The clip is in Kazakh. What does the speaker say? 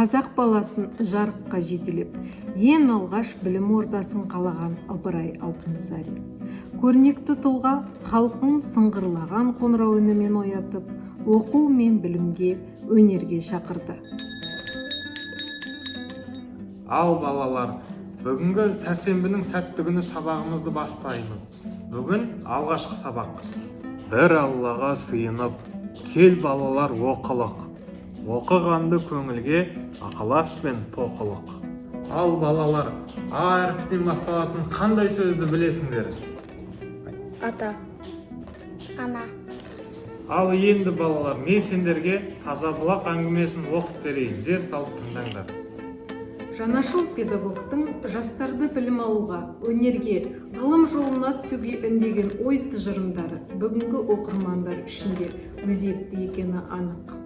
қазақ баласын жарыққа жетелеп, ең алғаш білім ордасын қалаған Ыбырай Алтынсарин. Көрнекті тұлға халқын сыңғырлаған қоңырау үнімен оятып, оқу мен білімге, өнерге шақырды. Ал балалар, бүгінгі сәрсенбінің сәтті күні сабағымызды бастаймыз. Бүгін алғашқы сабақ. Бір Аллаға сыйынып, кел балалар оқылық. Оқығанды көңілге ақылас пен тоқылық. Ал балалар, А әріпінен басталатын қандай сөзді білесіңдер? Ата. Ана. Ал енді балалар, мен сендерге таза бұлақ әңгімесін оқып берейін, зер салып тыңдаңдар. Жаңашыл педагогтың жастарды білім алуға, өнерге, ғылым жолына түсуге үндеген ой тұжырымдары бүгінгі оқырмандар ішінде өзекті екені анық.